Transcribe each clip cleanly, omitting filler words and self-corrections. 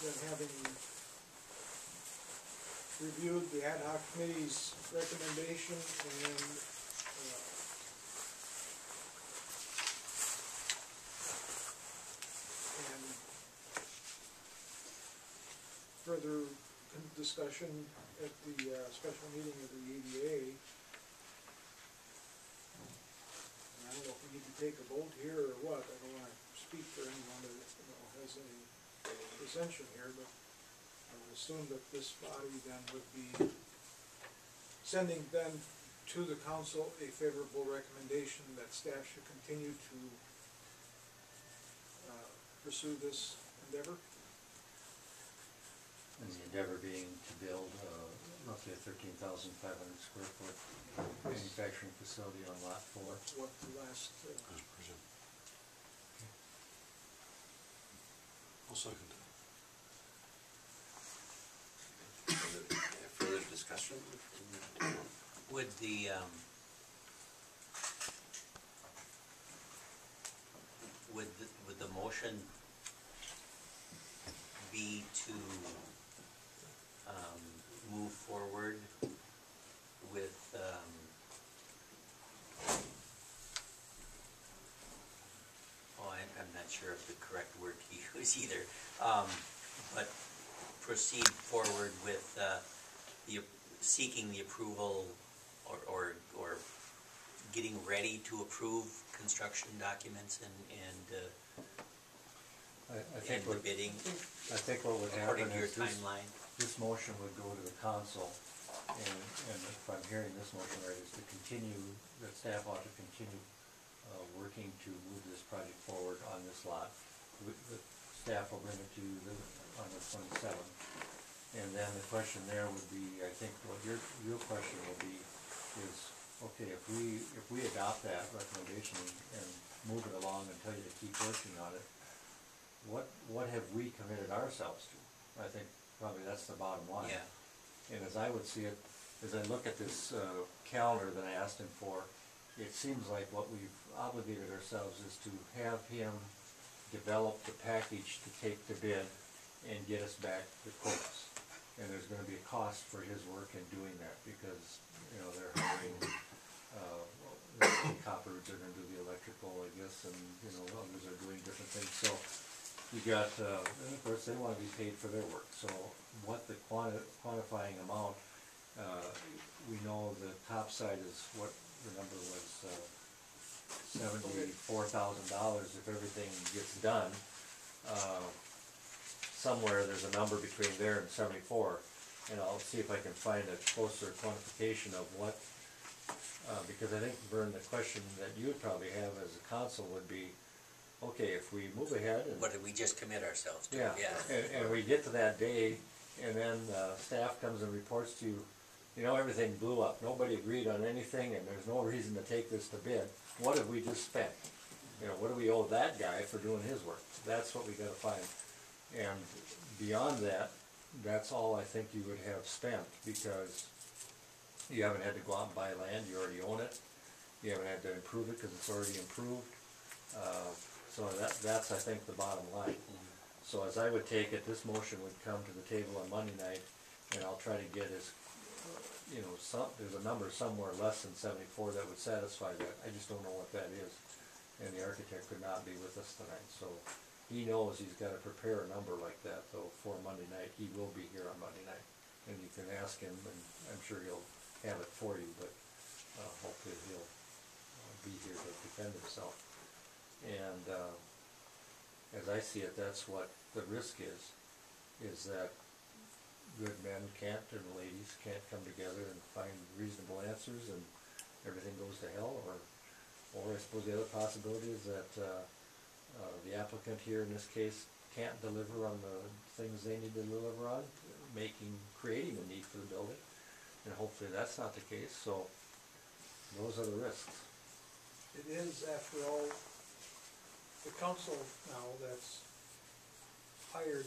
then having reviewed the ad hoc committee's recommendation and further discussion at the special meeting of the EDA. And I don't know if we need to take a vote here or what. I don't want to speak for anyone that has any dissension here, but I would assume that this body then would be sending then to the council a favorable recommendation that staff should continue to pursue this endeavor. And the endeavor being to build roughly a 13,500 square foot manufacturing facility on lot 4. What the last... I'll second that. Further discussion? Would the would the motion be to move forward with I'm not sure of the correct word to use either, but proceed forward with seeking the approval or getting ready to approve construction documents and the bidding. I think what would happen according to your is timeline. This motion would go to the council, and if I'm hearing this motion right, is to continue, the staff ought to continue working to move this project forward on this lot. The staff will bring it to you on the 27th. And then the question there would be, I think what your question will be is, okay, if we adopt that recommendation and move it along and tell you to keep working on it, what have we committed ourselves to? I think probably that's the bottom line. Yeah. And as I would see it, as I look at this calendar that I asked him for, it seems like what we've obligated ourselves is to have him develop the package to take to bid and get us back the quotes. And there's going to be a cost for his work in doing that because, they're hiring coppers are going to do the electrical, I guess, and, others are doing different things. So you got, and of course they want to be paid for their work. So what the quantifying amount, we know the top side is what the number was, $74,000 if everything gets done. Somewhere there's a number between there and 74, and I'll see if I can find a closer quantification of what, because I think, Vern, the question that you would probably have as a council would be, okay, if we move ahead and... What did we just commit ourselves to? Yeah, and we get to that day, and then staff comes and reports to you, everything blew up, nobody agreed on anything, and there's no reason to take this to bid. What have we just spent? What do we owe that guy for doing his work? That's what we got to find. And beyond that, that's all I think you would have spent, because you haven't had to go out and buy land, you already own it. You haven't had to improve it because it's already improved. So that's I think the bottom line. So as I would take it, this motion would come to the table on Monday night, and I'll try to get as, there's a number somewhere less than 74 that would satisfy that. I just don't know what that is. And the architect could not be with us tonight, so he knows he's got to prepare a number like that, though, for Monday night. He will be here on Monday night, and you can ask him, and I'm sure he'll have it for you, but hopefully he'll be here to defend himself. And as I see it, that's what the risk is that good men can't, and ladies can't come together and find reasonable answers, and everything goes to hell, or I suppose the other possibility is that the applicant here in this case can't deliver on the things they need to deliver on, creating a need for the building, and hopefully that's not the case. So those are the risks. It is, after all, the council now that's hired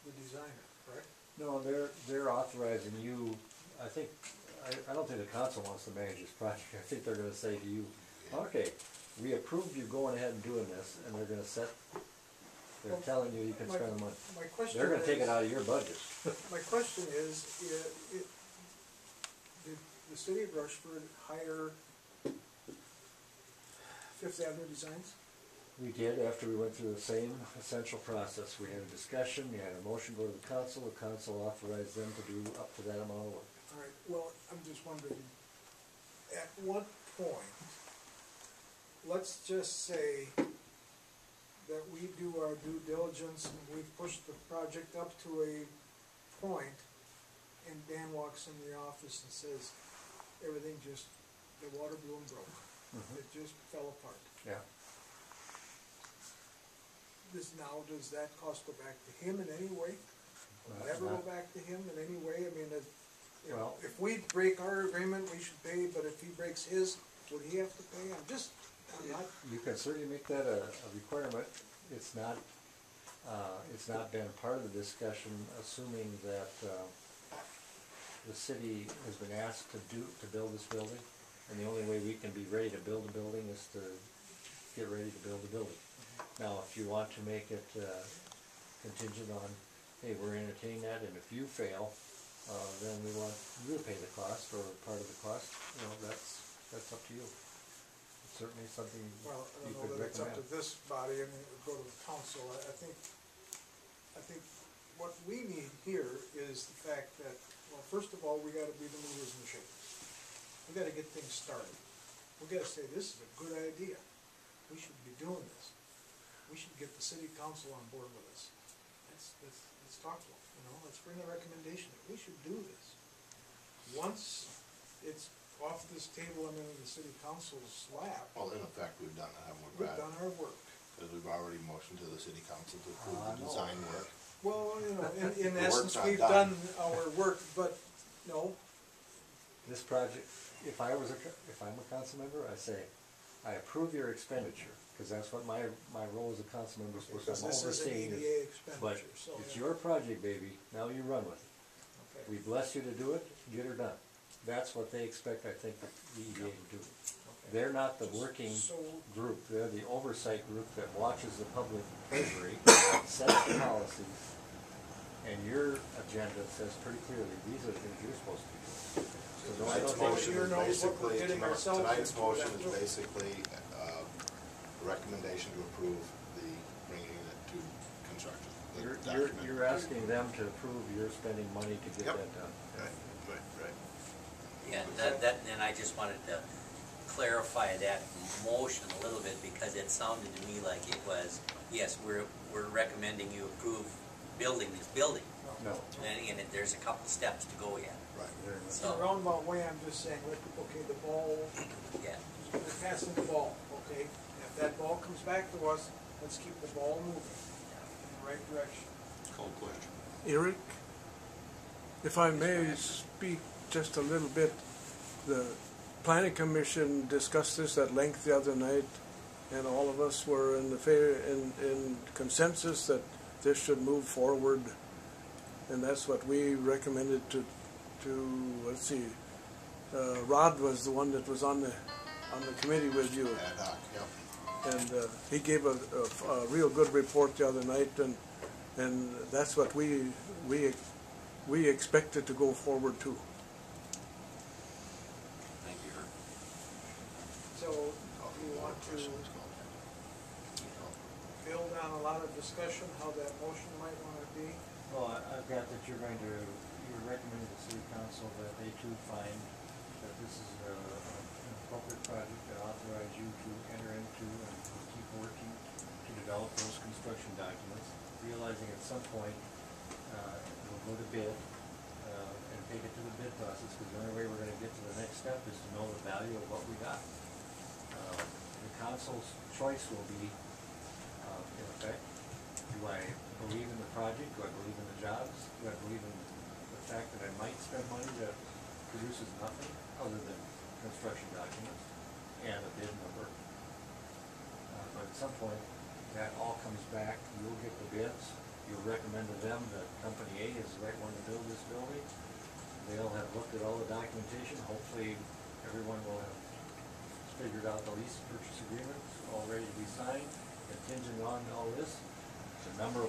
the designer, correct? No, they're authorizing you. I don't think the council wants to manage this project. I think they're going to say to you, okay, we approved you going ahead and doing this, and they're going to set the they're Well, telling you you can spend the money. My question They're gonna take it is- out of your budget. My question is, did the city of Rushford hire Fifth Avenue Designs? We did after we went through the same essential process. We had a discussion, we had a motion go to the council authorized them to do up to that amount of work. All right, well, I'm just wondering, at what point, let's just say that we do our due diligence and we've pushed the project up to a point, and Dan walks in the office and says, everything just, the water balloon broke. It just fell apart. Yeah. Does that cost go back to him in any way? Will it ever go back to him in any way? I mean, Well- if we break our agreement, we should pay, but if he breaks his, would he have to pay? I'm not, You can certainly make that a requirement. It's not been part of the discussion, assuming that, the city has been asked to build this building, and the only way we can be ready to build a building is to get ready to build a building. Now, if you want to make it, contingent on, hey, we're entertaining that, and if you fail, then we want you to pay the cost, or part of the cost, that's up to you. It's certainly something well, I you don't know could that it's up recommend. to this body, I mean, it would go to the council. I think what we need here is the fact that, well, first of all, we gotta be the movers and shakers. We gotta get things started. We gotta say, this is a good idea. We should be doing this. We should get the city council on board with us. Let's talk to them, let's bring a recommendation that we should do this. Once it's off this table and into the city council's lap, Well, in effect, we've done it, haven't we, we've Brad? done our work. Because we've already motioned to the city council to approve the No. design work. Well, in The essence, work's not we've done. done our work, but no, This project, if I'm a council member, I say, I approve your expenditure, because that's what my role as a council member is supposed to, because I'm this is an overseeing it. EDA But expenditure, so. it's yeah. your project, baby, now you run with it. Okay. We bless you to do it, get her done. That's what they expect, I think, the EDA to do. Okay. They're not the working So, group, they're the oversight group that watches the public treasury, sets the policies, and your agenda says pretty clearly, these are the things you're supposed to be doing. So no, I Tonight's don't think, motion Here is knows what we're basically, getting ourselves tonight's into, motion that is will- basically, a recommendation to approve the bringing it to construction. the document. you're asking them to approve you're spending money to get Yep. that done. Right. Yeah, and I just wanted to clarify that motion a little bit, because it sounded to me like it was, yes, we're recommending you approve building this building. No. And there's a couple steps to go yet. Right. in a roundabout way, I'm just saying, okay, the ball, Yeah, we're passing the ball, okay? If that ball comes back to us, let's keep the ball moving in the right direction. Call question. Eric, if I may speak just a little bit, the planning commission discussed this at length the other night, and all of us were in consensus that this should move forward, and that's what we recommended to let's see, Rod was the one that was on the committee with you. Ad hoc, yep. And he gave a real good report the other night, and that's what we expected to go forward to. Thank you, Herb. So, do you want to build on a lot of discussion, how that motion might want to be? Well, I've got that you're recommending to the city council that they too find that this is an appropriate project that authorize you to enter into and keep working to develop those construction documents, realizing at some point, we'll go to bid, and take it to the bid process, because the only way we're gonna get to the next step is to know the value of what we got. The council's choice will be, in effect, do I believe in the project, do I believe in the jobs, do I believe in the fact that I might spend money that produces nothing other than construction documents and a bid number. But at some point, that all comes back, you'll get the bids, you'll recommend to them that company A is the right one to build this building. They'll have looked at all the documentation, hopefully everyone will have figured out the lease purchase agreement, all ready to be signed, contingent on all this. the number of